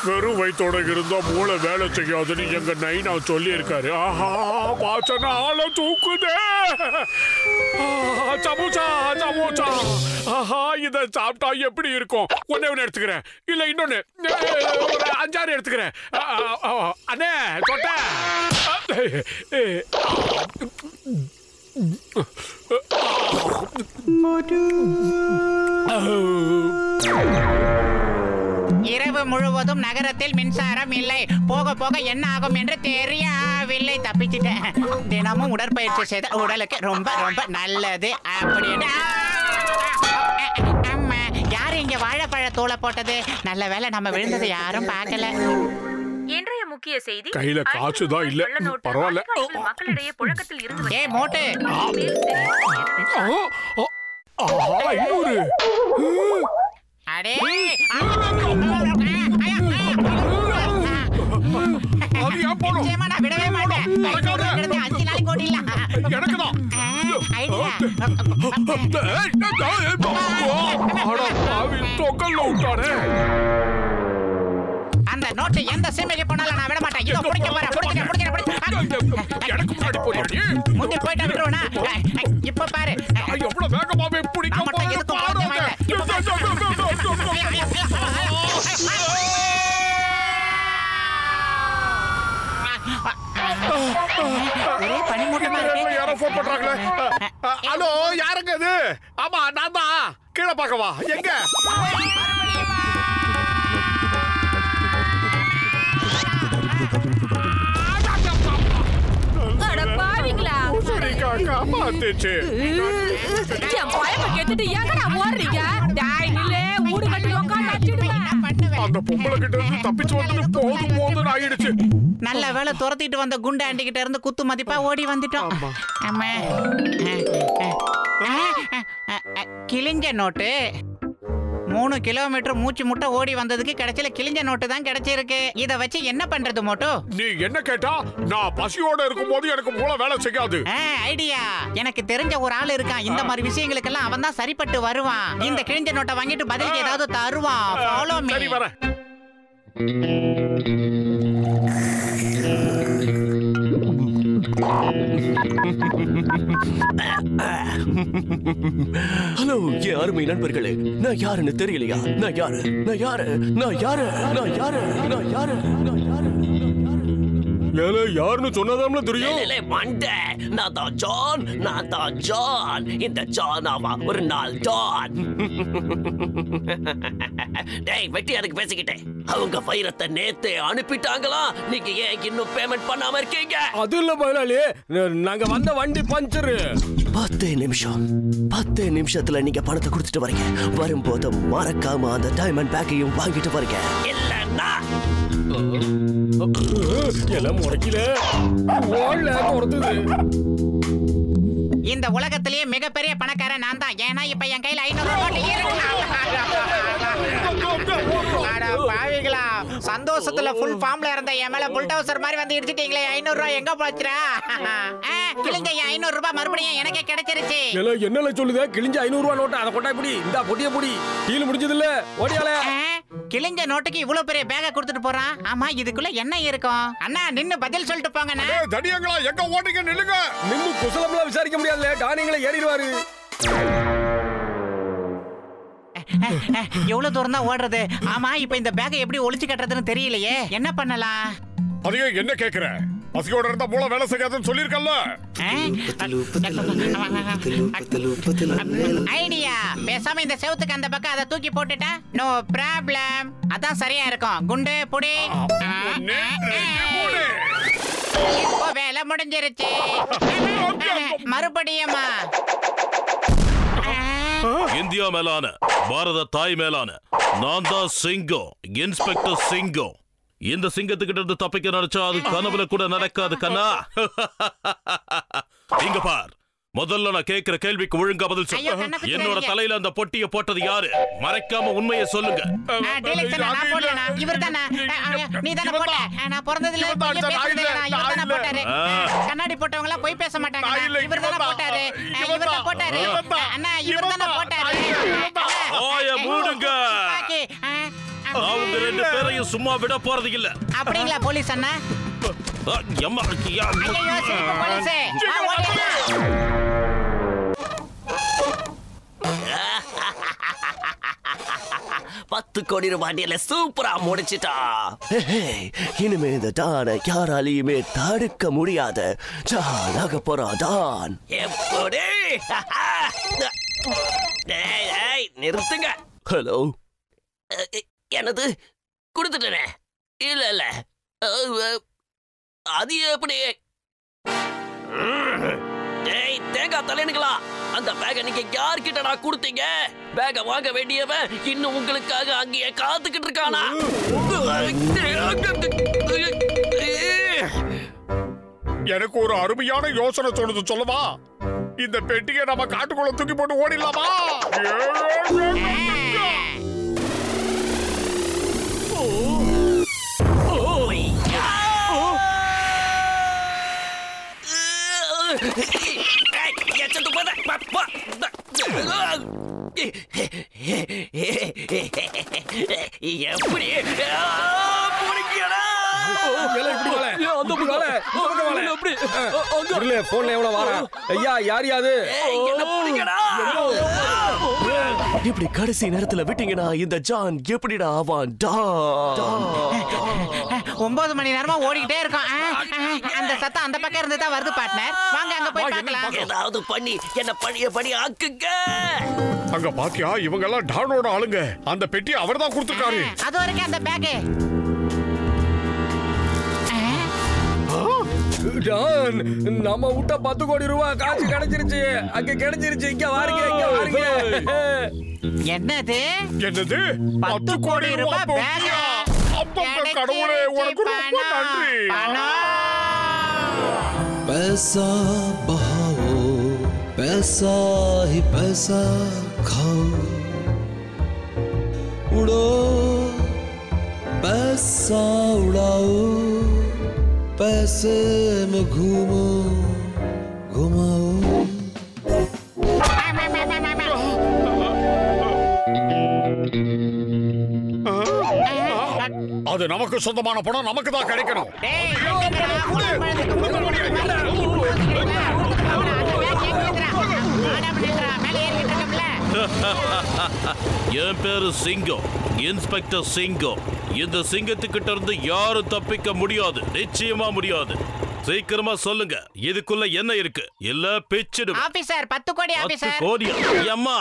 வெறும் வயிற்றோட இருந்தா மூளை வேலை செய்யாதுன்னு எங்க நைனா சொல்லி இருக்காரு. ஆஹா, வாசனை ஆள தூக்குதே. சமோசா சமோசா. ஆஹா, இத சாப்பிட்டா எப்படி இருக்கும்? ஒன்னே ஒன்னு எடுத்துக்கிறேன். இல்ல இன்னொன்னு ஒரு 5-6 எடுத்துக்கிறேன். அண்ணே தொட்ட. இரவு முழுவதும் நகரத்தில் மின்சாரம் இல்லை. போக போக என்ன ஆகும் என்று தெரியவில்லை. தப்பிச்சிட்டேன். தினமும் உடற்பயிற்சி செய்த உடலுக்கு ரொம்ப ரொம்ப நல்லது. அப்படின்னு யாரு இங்க வாழைப்பழ தூளை போட்டது? நல்ல வேளை நம்ம விழுந்ததை யாரும் பார்க்கல. இன்றைய முக்கிய செய்தி. கையில காசுதான் இல்ல. பரவாயில்ல. மக்களிடையே புழக்கத்தில் இருந்து ஏ மோட்டு. அடே விடவே மாட்டேன். 5 நாளைக்கு ஓடிடலாம். அந்த நோட்டு எந்த சீமைக்கு போனாலும் நான் விட மாட்டேன். இதோ பிடிக்க போறேன். முந்தி போயிட்டு விட்டுருவா. இப்ப பாரு எவ்வளவு வேகமாவே பிடிக்க ஹலோ, யாருங்க இது? ஆமா, நான் தான். கீழே பார்க்கவா? எங்க? காப்பாத்துச்சு. அந்த பொம்பளை கிட்ட இருந்து தப்பிச்சு வந்து போதும் ஆயிடுச்சு. நல்ல வேலை துரத்திட்டு வந்த குண்டு ஆண்டி கிட்ட இருந்து குத்து மதிப்பா ஓடி வந்துட்டோம். கிழிஞ்ச நோட்டு 3 கிலோமீட்டர் மூச்சு முட்டை ஓடி வந்ததுக்கு கிடைச்சல கிழிஞ்ச நோட்டு தான் கிடைச்சிருக்கு. இத வச்சு என்ன பண்றது மோட்டு? நீ என்ன கேட்டா? நான் பசியோட இருக்கும்போது எனக்கு மூளை வேலை செய்யாது. ஐடியா. எனக்கு தெரிஞ்ச ஒரு ஆள் இருக்கான். இந்த மாதிரி விஷயங்களுக்கெல்லாம் அவன் தான் சரிப்பட்டு வருவான். இந்த கிழிஞ்ச நோட்டை வாங்கிட்டு பதிலுக்கு ஏதாவது தருவான். Follow me. சரி, வரேன். ஹலோ, என் அருமை நண்பர்களே. நான் யாருன்னு தெரியலையா? நான் யாரு? யாருன்னு சொன்னதாம்ல தெரியும். நான் தான் ஜான். இந்த ஜானாவா ஒரு நாள் ஜான். டேய், வெட்டி அதுக்கு பேசிக்கிட்டேன். அவங்க வைரத்தை நேத்தே அனுப்பிட்டாங்களா? நீங்க ஏன் இன்னும் பேமெண்ட் பண்ணாம இருக்கீங்க? அது இல்ல முதலாளி, நாங்க வந்த வண்டி பஞ்சர். 10 நிமிஷத்துல நீங்க பணத்தை கொடுத்துட்டு வரீங்க. வரும்போது மறக்காம அந்த டைமண்ட் பேக்கையும் வாங்கிட்டு வரீங்க. இல்லன்னா எல்லாம் முறைக்கல. இந்த உலகத்திலேயே மிகப்பெரிய பணக்காரன் நான் தான். ஏன்னா இப்ப என் கையில 500 நோட்டு பாவிகளா, சந்தோஷத்துல ஃபுல் ஃபார்ம்ல இருந்த என் மேல புல்டோசர் மாதிரி வந்து இடிச்சிட்டீங்களே. 500 ரூபாய் எங்க போச்சுடா? கிழிஞ்ச 500 ரூபாய் மறுபடியும் எனக்கே கிடைச்சிருச்சு. என்னல சொல்லுதே? கிழிஞ்ச 500 ரூபாய் நோட்டு அதை கொண்டா இப்படி இந்த பொட்டிய பொடி டீல் முடிஞ்சது இல்ல. ஓடியால கிழிஞ்ச நோட்டுக்கு இவ்வளவு பெரிய பேக கொடுத்துட்டு போறான். ஆமா, இதுக்குள்ள என்ன இருக்கும்? அண்ணா நின்னு பதில் சொல்லிட்டு போங்கண்ணா. தடியங்களா, எங்க ஓடிங்க? நில்லுங்க. நின்னு குசலம்லாம் விசாரிக்க முடியாதுல. டானிங்களே ஏறிடுவாரு. எவ்வளவு தூரம் தான் ஓடுறது? ஆமா, இப்ப இந்த பேக்கை எப்படி ஒளிச்சு கட்டுறதுன்னு தெரியலையே. என்ன பண்ணலாம்? அதையே என்ன கேக்குற? பசியோட இருந்தா மூளை வேலை செய்யாதுன்னு சொல்லிருக்கல்ல. ஐடியா. பேசாம இந்த செவுத்துக்கு அந்த பக்கம் அதை தூக்கி போட்டுட்டா நோ ப்ராப்ளம். அதான் சரியா இருக்கும். குண்டு புடி. இப்போ வேலை முடிஞ்சிருச்சு. மறுபடியுமா? இந்தியா மேலான பாரத தாய் மேலான நான் தான் சிங்கம், இன்ஸ்பெக்டர் சிங்கம். இந்த சிங்கத்துக்கிட்ட இருந்து தப்பிக்க நினைச்சா அது கனவுல கூட நடக்காது கண்ணா. இங்க பார், முதல்ல நான் கேக்குற கேள்விக்கு ஒழுங்கா பதில் சொல்லு. என்னோட தலையில அந்த பொட்டிய போட்டது யாரு? மறைக்காம உண்மையை சொல்லுங்க. கண்ணாடி போட்டவங்க எல்லாம் போய் பேச மாட்டாங்க. இவர்தானே போட்டாரு. மூடுங்க. அவங்க 2 பேரையும் சும்மா விட போறது இல்ல. அப்படிங்களா போலீஸ் அண்ணா? போலீஸே 10 கோடி ரூபாய் டீல சூப்பரா முடிச்சிட்டா. இனிமே இந்த டானை யாராலையுமே தடுக்க முடியாது. ஜானாக போறான் டான். எப்படி? நிறுத்துங்க. ஹலோ, என்னது கொடுத்துட்டேனே? இல்ல இல்ல, அது எப்படி? தேங்காய் தலைனுங்களா, அந்த பேக நீங்க யார்கிட்ட நான் கொடுத்தீங்க? பேக வாங்க வேண்டியவன் இன்னும் உங்களுக்காக அங்கேயே காத்துக்கிட்டு இருக்கானா? எனக்கு ஒரு அருமையான யோசனை தோணுது, சொல்லவா? இந்த பெட்டியை நம்ம காட்டுக்குள்ள தூக்கி போட்டு ஓடிடலாமா? எப்படி? இப்படி கடைசி நேரத்துல விட்டீங்கன்னா இந்த ஜான் எப்படிடா ஆவான்? 9 மணி நேரமா ஓடிக்கிட்டே இருக்கோம். அந்த சத்தம் அந்த பக்கம் இருந்து தான் வருது பார்ட்னர். வாங்க அங்க போய் பார்க்கலாம். ஏதாவது பண்ணி என்ன படி ஆக்குங்க. அங்க பாத்தியா, இவங்க எல்லாம் டானோட ஆளுங்க. அந்த பெட்டி அவர்தான் கொடுத்திருக்காரு. அது வரைக்கும் அந்த பேக் நம்ம விட்ட 10 கோடி ரூபாய் காசு கிடைச்சிருச்சு. அங்க கிடைச்சிருச்சு. இங்க வாருங்க, இங்க வாருங்க. என்னது 10 கோடி ரூபாய் பேக்? கடவுளே, உனக்கு ரொம்ப நன்றி. पैसा बहाओ, पैसा ही पैसा खाओ, उड़ो पैसा उड़ाओ, पैसे में घूमो घुमाओ. அது நமக்கு சொந்தமான பணம், நமக்கு தான் கிடைக்கணும். என் பேரு சிங்கம், இன்ஸ்பெக்டர் சிங்கம். இந்த சிங்கத்துக்கிட்ட இருந்து யாரும் தப்பிக்க முடியாது, நிச்சயமா முடியாது. சீக்கிரமா சொல்லுங்க, இதுக்குள்ள என்ன இருக்கு? இல்ல பிச்சிடு. ஆபீசர் 10 கோடி ஆபீசர். 10 கோடி? அம்மா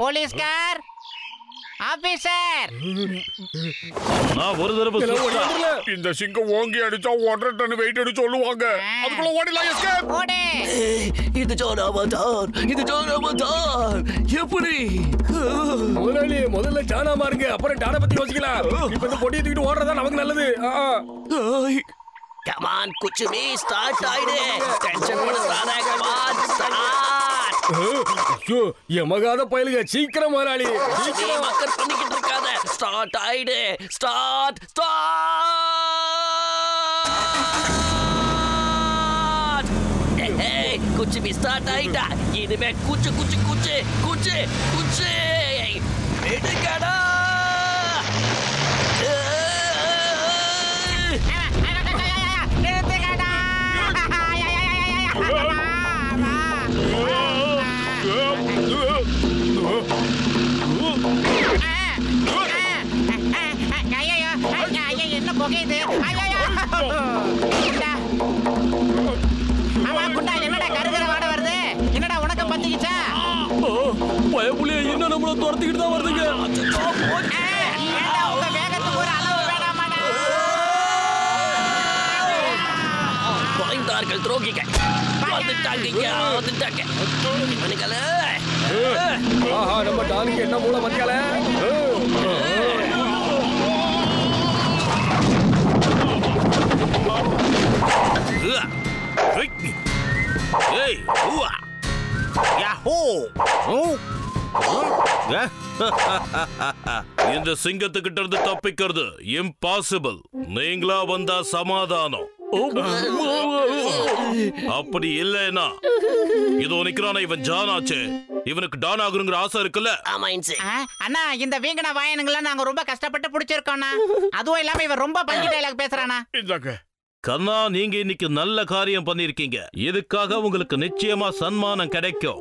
போலீஸ்கார் ஆபீசர், நான் ஒரு தடவை இந்த சிங்கம் ஓங்கி அடிச்சா 1.5 டன் வெயிட் அடி சொல்லுவாங்க. அதுக்குள்ள ஓடிலாம். எஸ்கேப். ஓடு. இது ஜானாவதான், இது ஜானாவதான். எப்படி? முதலாளி, முதல்ல ஜானா மாறுங்க, அப்புறம் டானை பத்தி யோசிக்கலாம். இப்ப இந்த பொட்டியை தூக்கிட்டு ஓடுறதா நமக்கு நல்லது. Come on, குச்சுமி, ஸ்டார்ட் ஆயிடு. டென்ஷன் பண்ணாத. Come on, start. எமகாத பயலுங்க, சீக்கிரம் முதலாளி, சீக்கிரம். மக்கள் பண்ணிக்கிட்டு இருக்காத. ஸ்டார்ட் ஆயிடு. ஸ்டார்ட் குச்சுமி ஸ்டார்ட் ஆயிட்டா. இனிமே குச்சு குச்சு குச்சு குச்சு குச்சு எடுக்கடா. என்ன புகையுது? குண்டா, என்னடா கருகிற வாட வருது? என்னடா உனக்கு பத்திக்கிச்சா? பயப்புள்ளிய இன்னும் நம்மள துரத்திக்கிட்டு தான் வருதுங்க. உங்க வேகத்துக்கு ஒரு அளவு வேணாமாடா? துரோகிகள் வந்துட்டாங்க. இவனுங்கள ஆஹா நம்ம டானுக்கு என்ன மூளை மத்தியால இந்த சிங்கத்துக்கிட்ட இருந்து தப்பிக்கிறது இம்பாசிபிள். நீங்களா வந்தா சமாதானம். அப்படி இல்லைன்னா இதோ நிக்கிறான இவன் ஜான் ஆச்சு. இவனுக்கு டான் ஆகுங்கிற ஆசை இருக்குல்ல? அண்ணா இந்த வீங்கன வாயனுங்கள நாங்க ரொம்ப கஷ்டப்பட்டு புடிச்சிருக்கோம்னா. அதுவும் இல்லாம இவன் ரொம்ப பஞ்சி டயலாக் பேசுறானா. கண்ணா, நீங்க இன்னைக்கு நல்ல காரியம் பண்ணிருக்கீங்க. இதுக்காக உங்களுக்கு நிச்சயமா சன்மானம் கிடைக்கும்.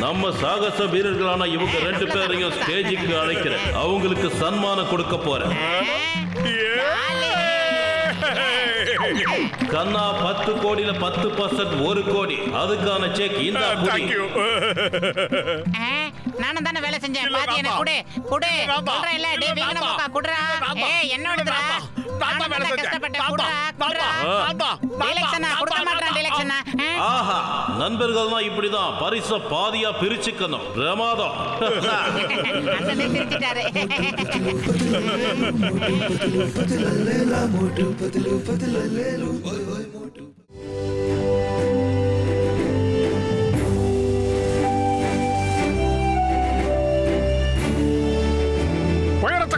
நம்ம சாகச வீரர்களான இவங்க 2 பேரையும் ஸ்டேஜுக்கு அழைக்கிறேன். அவங்களுக்கு சன்மானம் கொடுக்க போறேன். கண்ணா 10 கோடியில 10% 1 கோடி. அதுக்கான செக் இந்த நானும் தானே வேலை செஞ்சேன். பாதி எனக்கு குடு குடு சொல்றேன் இல்ல. டேய் வீங்கன போக்கா குடுறா. ஏய் என்னோடதுடா. நான் வேலை கஷ்டப்பட்டேன். குடுறா குடுறா. டிலெக்ஷனா கொடுக்க மாட்டேன். டிலெக்ஷனா. ஆஹா, நண்பர்கள்னா இப்படிதான் பரிசு பாதியா பிரிச்சுக்கணும். பிரமாதம். அண்ணே திருத்திட்டாரு.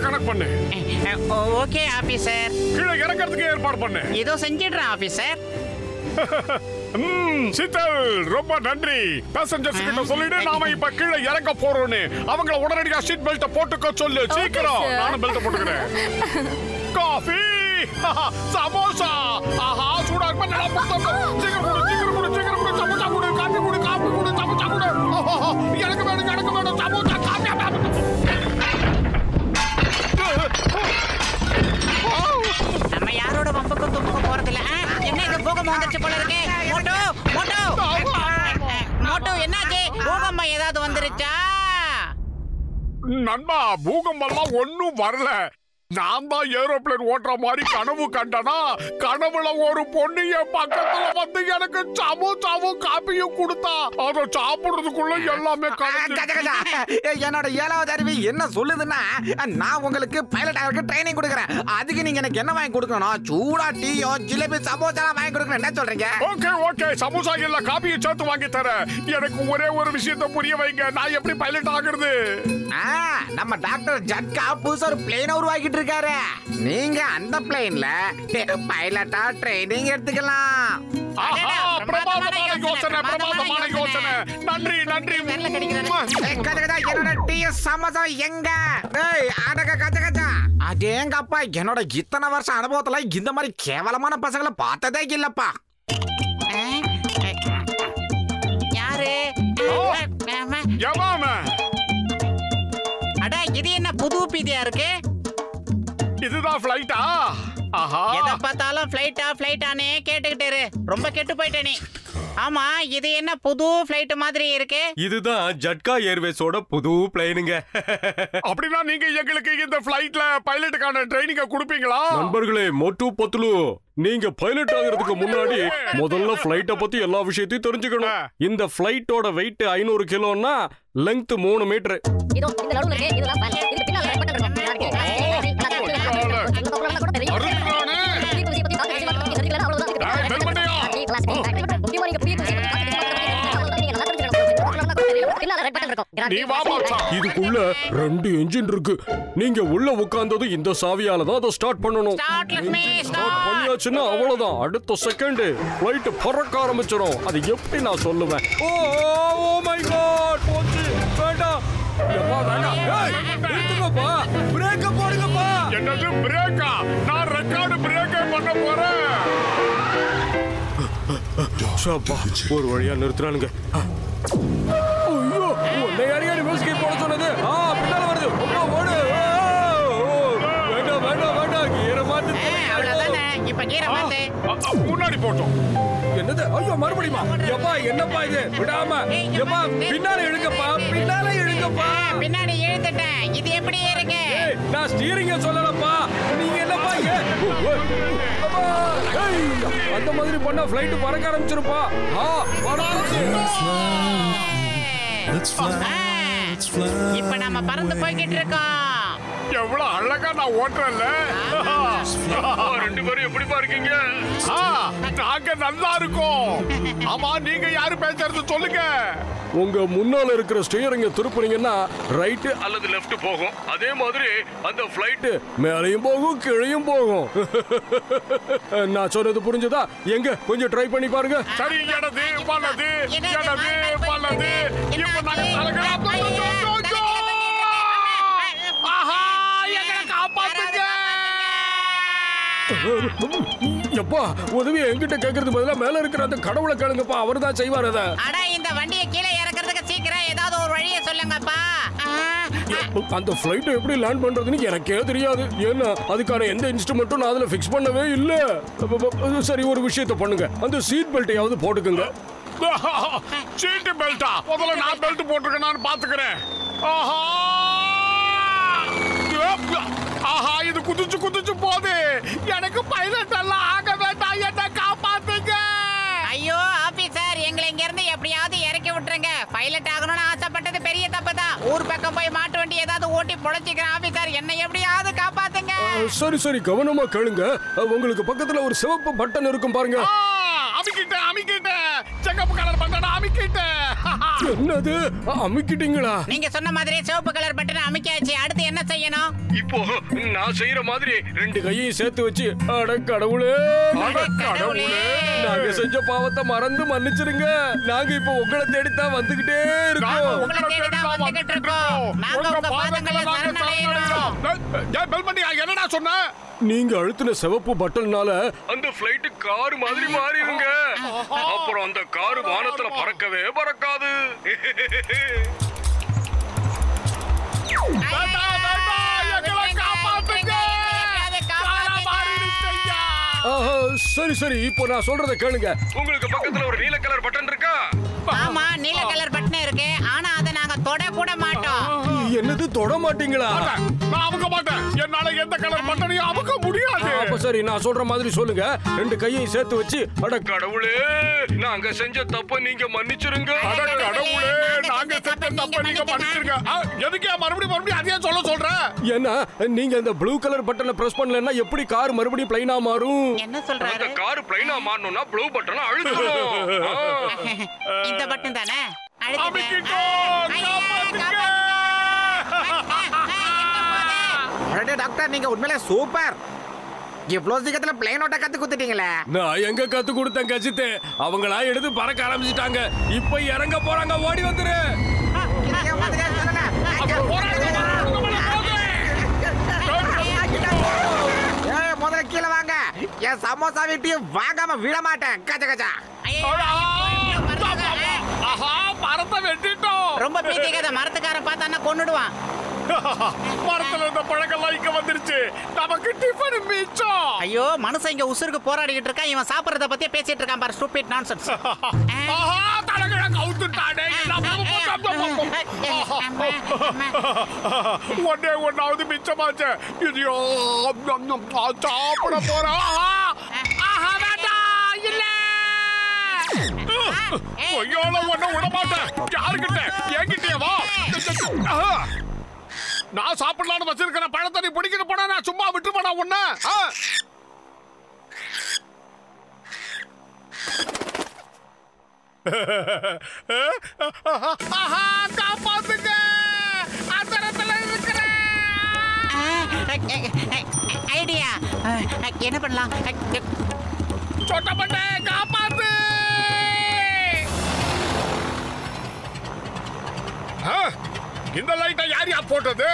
கனெக்ட் பண்ணு. Okay officer. கீழே இறக்கிறதுக்கு ஏற்பாடு பண்ணு. இதோ செஞ்சிடுறேன் ஆபீசர். சித்தல் ரொம்ப நன்றி. பேசஞ்சர்ஸ் கிட்ட சொல்லிடு நாம இப்ப கீழே இறங்க போறோம்னு. அவங்கள உடனடியா சீட் பெல்ட் போட்டுக்க சொல்லு. சீக்கிரம். நானும் பெல்ட் போட்டுக்கிறேன். காஃபி, சமோசா, ஆஹா சூடா இருக்கு. நல்லா போட்டு சீக்கிரம் குடு சீக்கிரம் குடு சீக்கிரம் குடு. சமோசா குடு, காபி குடு காபி குடு, சமோசா குடு. எனக்கு வேணும் சமோசா காபி. நம்ம யாரோட வம்புக்கு தும்புக்கு போறதில்ல. என்ன இது பூகம்பம் வந்துருச்சு போல இருக்கு. மோட்டோ மோட்டோ மோட்டோ என்னாச்சு? பூகம்பம் ஏதாவது வந்துருச்சா? நண்பா பூகம்பம்லாம் ஒன்னும் வரல. நான் தான் ஏரோப்ளேன் ஓட்டுற மாதிரி கனவு கண்டனா. கனவுல ஒரு பொண்ணு என் பக்கத்துல வந்து எனக்கு சமோசாவும் காப்பியும் கொடுத்தா. அதை சாப்பிடுறதுக்குள்ள எல்லாமே என்னோட 7வது அறிவு என்ன சொல்லுதுன்னா, நான் உங்களுக்கு பைலட் ஆகிறதுக்கு ட்ரைனிங் கொடுக்குறேன். அதுக்கு நீங்க எனக்கு என்ன வாங்கி கொடுக்கணும்? சூடா டீயோ ஜிலேபி சமோசா வாங்கி கொடுக்கணும். என்ன சொல்றீங்க? ஓகே ஓகே, சமோசா இல்ல காப்பியை சேர்த்து வாங்கி தரேன். எனக்கு ஒரே ஒரு விஷயத்தை புரிய வைங்க. நான் எப்படி பைலட் ஆகுறது? நம்ம டாக்டர் ஜட்கா புதுசா ஒரு பிளேன் உருவாக்கிட்டு இருக்காரு. நீங்க அந்த பிளேன்ல பைலட்டா ட்ரைனிங் எடுத்துக்கலாம். பிரமாதமான யோசனை, பிரமாதமான யோசனை. நன்றி நன்றி. என்னோட டீ சமோசா எங்க? அதேங்கப்பா, என்னோட இத்தனை வருஷம் அனுபவத்துல இந்த மாதிரி கேவலமான பசங்களை பார்த்ததே இல்லப்பா. யாரு? அடா இது என்ன புது பீதியா இருக்கு? இதுதான் ஃளைட்டா? ஆஹா, எதை பார்த்தாலும் ஃளைட்டானே கேட்டுக்கிட்டு இரு. ரொம்ப கெட்டு போயிட்ட நீ. ஆமா, இது என்ன புது ஃளைட் மாதிரி இருக்கு? இதுதான் ஜட்கா ஏர்வேஸோட புது பிளேனுங்க. அப்படின்னா நீங்க எங்களுக்கு இந்த ஃளைட்ல பைலட்டுக்கான ட்ரைனிங்க கொடுப்பீங்களா? நண்பர்களே, மோட்டு பத்லு, நீங்க பைலட் ஆகிறதுக்கு முன்னாடி முதல்ல ஃளைட்ட பத்தி எல்லா விஷயத்தையும் தெரிஞ்சுக்கணும். இந்த ஃளைட்டோட வெயிட் 500 கிலோன்னா லெங்த் 3 மீட்டர். இதுக்குள்ள 2 என்ஜின் இருக்கு. நீங்க உள்ள உட்கார்ந்தது இந்த சாவியால தான் அதை ஸ்டார்ட் பண்ணணும். ஸ்டார்ட் பண்ணியாச்சுன்னா அவ்வளவுதான். அடுத்த செகண்ட் ஃளைட் பறக்க ஆரம்பிச்சிடும். அது எப்படி நான் சொல்லுவேன்? ஓ மை காட், போச்சு. வேண்டாம். நிறுத்துங்கப்பா, பிரேக்க போடுங்கப்பா. என்னது பிரேக்கா? நான் ரெக்கார்டு பிரேக்கே பண்ண போறேன். ஒரு வழியா நிறுத்துறானுங்க. ஐயோ, உன்னை யாரையாடி மியூசிக் போட சொன்னது? பின்னால வருது. ஓடு. வேண்டாம் வேண்டாம் வேண்டாம், கீரை மாத்து. அவ்வளவுதானே, இப்ப கீரை மாத்து. முன்னாடி போட்டோம். என்னது? ஐயோ, மறுபடியுமா? எப்பா என்னப்பா இது? விடாம எப்பா பின்னால இழுங்கப்பா, பின்னால இழுங்கப்பா. பின்னாடி இழுத்துட்டேன். இது எப்படி இருக்கு? நான் ஸ்டீரிங்க சொல்லலப்பா. நீங்க என்னப்பா? அந்த மாதிரி பண்ணா ஃளைட் பறக்க ஆரம்பிச்சிருப்பா. இப்ப நாம பறந்து போய்கிட்டு இருக்கோம். எவ்வளவு அழகா நான் ஓட்டுறேன்ல. ரெண்டு பேரும் எப்படிப்பா இருக்கீங்க? நாங்க நல்லா இருக்கோம். ஆமா, நீங்க யாரு பேசுறது சொல்லுங்க. உங்க முன்னால இருக்கிற ஸ்டியரிங்க திருப்புனீங்கன்னா ரைட் அல்லது லெஃப்ட் போகும். அதே மாதிரி அந்த ஃளைட் மேலையும் போகும் கீழையும் போகும். நான் சொன்னது புரிஞ்சதா? எங்க கொஞ்சம் ட்ரை பண்ணி பாருங்க. சரி, இடது வலது இடது வலது. இப்ப நாங்க தலகலாம். ஆஹா, எங்களை காப்பாத்துங்க. எப்பா, உதவி என்கிட்ட கேக்குறது பதிலா மேல இருக்கிற அந்த கடவுளை கேளுங்கப்பா. அவர் தான் செய்வார் அத. அட, இந்த வண்டியை கீழே இறக்குறதுக்கு சீக்கிரம் ஏதாவது ஒரு வழியை சொல்லுங்கப்பா. அந்த ஃளைட் எப்படி லேண்ட் பண்றதுன்னு எனக்கே தெரியாது. ஏன்னா அதுக்கான எந்த இன்ஸ்ட்ருமெண்ட்டும் நான் அதுல ஃபிக்ஸ் பண்ணவே இல்ல. சரி, ஒரு விஷயத்தை பண்ணுங்க. அந்த சீட் பெல்ட்டையாவது போட்டுக்குங்க. சீட் பெல்ட்டா? முதல்ல நான் பெல்ட் போட்டிருக்கேன், பாத்துக்கிறேன். ஆஹா ஆஹா, இது குதிச்சு குதிச்சு போகுது. எனக்கு பைலட் எல்லாம் ஆக வேண்டாம், என்ன காப்பாத்துங்க. ஐயோ ஆபீசர், எங்களை இங்க இருந்து எப்படியாவது இறக்கி விட்டுருங்க. பைலட் ஆகணும்னு ஆசைப்பட்டது பெரிய தப்பு தான். ஊர் பக்கம் போய் மாட்டு வண்டி ஏதாவது ஓட்டி பொழைச்சிக்கிறேன் ஆபீசர். என்னை எப்படியாவது காப்பாத்துங்க. சரி சரி, கவனமா கேளுங்க. உங்களுக்கு பக்கத்துல ஒரு சிவப்பு பட்டன் இருக்கும் பாருங்க. அமிக்கிட்டேன். சிகப்பு கலர் பட்டனை அமிக்கிட்டேன். என்னது, அமிக்கிட்டீங்களா? நீங்க சொன்ன மாதிரி சிவப்பு கலர் பட்டனை அமிக்காச்சு. அடுத்து என்ன செய்யணும்? இப்போ நான் செய்யற மாதிரி ரெண்டு கையையும் சேர்த்து வச்சு, அட கடவுளே, நாங்க செஞ்ச பாவத்தை மறந்து மன்னிச்சிருங்க. நாங்க இப்போ உங்களை தேடித்தான் வந்துகிட்டே இருக்கோம். உங்களை தேடிதான் வந்துகிட்டு இருக்கோம். நாங்க உங்க பாதங்களை சரணடைகிறோம். என்னடா சொன்ன? நீங்க அழுத்தின சிவப்பு பட்டன்னால அந்த ஃளைட் கார் மாதிரி மாறிடுங்க. அப்புறம் அந்த கார் வானத்துல பறக்கவே பறக்காது. சரி சரி, இப்போ நான் சொல்றத கேளுங்க. உங்களுக்கு பக்கத்துல ஒரு நீல கலர் பட்டன் இருக்கா? ஆமா, நீல கலர் பட்டன் இருக்கு. ஆனா அதை நாங்க தொட கூட மாட்டோம். என்னது, தொட மாட்டீங்களா? நான் அமுக்க மாட்டேன். என்னால எந்த கலர் பட்டனையும் அமுக்க முடியாது. அப்ப சரி, நான் சொல்ற மாதிரி சொல்லுங்க. ரெண்டு கையையும் சேர்த்து வச்சு, அட கடவுளே, நாங்க செஞ்ச தப்ப நீங்க மன்னிச்சிருங்க. அட கடவுளே, நாங்க செஞ்ச தப்ப நீங்க மன்னிச்சிருங்க. எதுக்கு மறுபடியும் அதே சொல்ற? ஏன்னா நீங்க அந்த ப்ளூ கலர் பட்டனை பிரஸ் பண்ணலன்னா எப்படி கார் மறுபடியும் பிளைனா மாறும்? என்ன சொல்றாரு? அந்த கார் பிளைனா மாறணும்னா ப்ளூ பட்டனை அழுத்தணும். இந்த பட்டன் தானே? டாக்டர், நீங்க உண்மையிலே சூப்பர். இவ்வளவு சீக்கிரத்துல பிளைன் ஓட்ட கத்து கொடுத்துட்டீங்களே. நான் எங்க கத்து கொடுத்தேன் கஜித்து? அவங்களா எடுத்து பறக்க ஆரம்பிச்சிட்டாங்க. இப்ப இறங்க போறாங்க, ஓடி வந்துரு. முதல்ல கீழே வாங்க. என் சமோசா வீட்டையும் வாங்காம விட மாட்டேன். கஜா கஜா. மரத்தை வெட்டிட்டோம். ரொம்ப பீத்திக்காத, மரத்துக்காரன் பார்த்தான்னா கொன்னுடுவான். மரத்துல இருந்த பழங்கள்லாம் இங்க வந்துருச்சு. நமக்கு டிஃபன் மிச்சம். ஐயோ, மனுஷன் இங்க உசுருக்கு போராடிக்கிட்டு இருக்கான். இவன் சாப்பிடறத பத்தியே பேசிட்டு இருக்கான் பாரு. Stupid nonsense. தலகழ கவுத்துட்டானே. ஒன்னாவது மிச்சமாச்சு. இதையோ சாப்பிட போறா. ஒன்ன விட மாட்டேன். யாருக்கிட்ட? என்கிட்டயே வா. நான் சாப்பிடலான்னு வச்சிருக்கிற பழத்தை நீ பிடிக்கிட்டு போனா நான் சும்மா விட்டுருப்பா உன்ன. காப்பாத்துங்க. ஐடியா, என்ன பண்ணலாம்? சொட்டப்பட்ட காப்பாத்து. இந்த லைட்டை யார் போட்டது?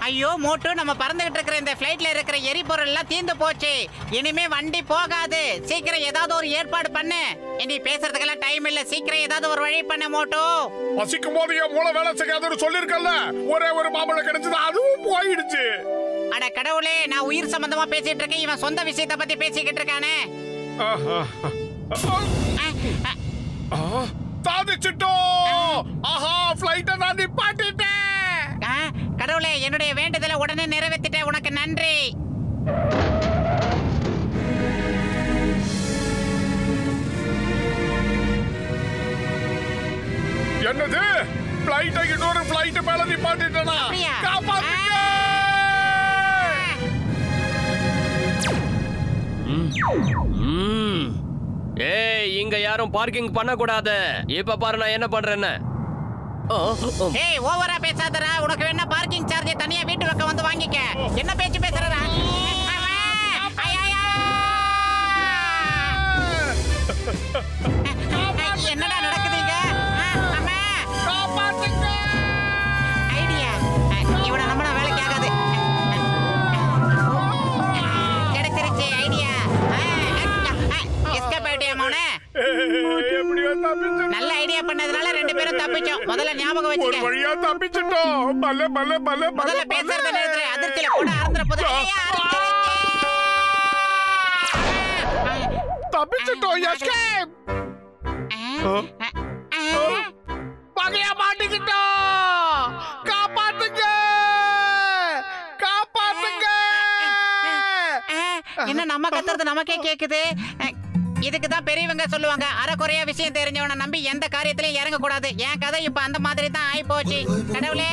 ஐயோ மோட்டு, நம்ம பறந்துகிட்டு இருக்கிற இந்த ஃளைட்ல இருக்கிற எரிபொருள் எல்லாம் தீர்ந்து போச்சு. இனிமே வண்டி போகாது. சீக்கிரம் ஏதாவது ஒரு ஏற்பாடு பண்ணு. இனி பேசுறதுக்கெல்லாம் டைம் இல்ல. சீக்கிரம் ஏதாவது ஒரு வழி பண்ணு மோட்டு. பசிக்கும் போது என் மூளை வேலை செய்யாதுன்னு சொல்லிருக்கல. ஒரே ஒரு மாம்பழம் கிடைச்சது, அதுவும் போயிடுச்சு. அட கடவுளே, நான் உயிர் சம்பந்தமா பேசிட்டு இருக்கேன். இவன் சொந்த விஷயத்தை பத்தி பேசிக்கிட்டு இருக்கானே. சாதிச்சிட்டோம். ஆஹா, ஃளைட்டை நான் நிப்பாட்டிட்டேன். கடவுளே, என்னுடைய வேண்டுதலை உடனே நிறைவேற்றிட்டேன். உனக்கு நன்றி. ஃப்ளைட்டை இன்னொரு ஃப்ளைட் மேல நிப்பாட்டிட்டேனா அப்படியா? காப்பாத்துங்க. ஏய் இங்க யாரும் பார்க்கிங் பண்ண கூடாது. இப்ப பாரு நான் என்ன பண்றேன்னு. ஏய் ஓவரா பேசாதடா. உனக்கு வேணா பார்க்கிங் சார்ஜ் தனியா வீட்டு பக்கம் வந்து வாங்கிக்க. என்ன பேச்சு பேசுறடா? என்னடா நடக்குதுங்க? ஐடியா இவனை நம்மள வேலைக்கு ஆகாது. கிடைச்சிருச்சு ஐடியா. Escape idea மோனே. நல்ல ஐடியா பண்ணதுனால ரெண்டு பேரும் தப்பிச்சோம். முதல்ல ஞாபகம் ஒரு வச்சுக்க. வழியா தப்பிச்சிட்டோம். பல்ல பல்ல பல்ல முதல்ல பேசுறத நிறுத்து. அதிர்ச்சியில கூட அறந்துற போது. தப்பிச்சிட்டோம். எஸ்கேப். பகையா மாட்டிக்கிட்டோம். காப்பாத்துங்க, காப்பாத்துங்க. என்ன நம்ம கத்துறது நமக்கே கேக்குது. இதுக்கு தான் பெரியவங்க சொல்லுவாங்க, அரைக்குறையா விஷயம் தெரிஞ்சவனை நம்பி எந்த காரியத்திலையும் இறங்க கூடாது. என் கதை இப்ப அந்த மாதிரி தான் ஆயி போச்சு. கடவுளே.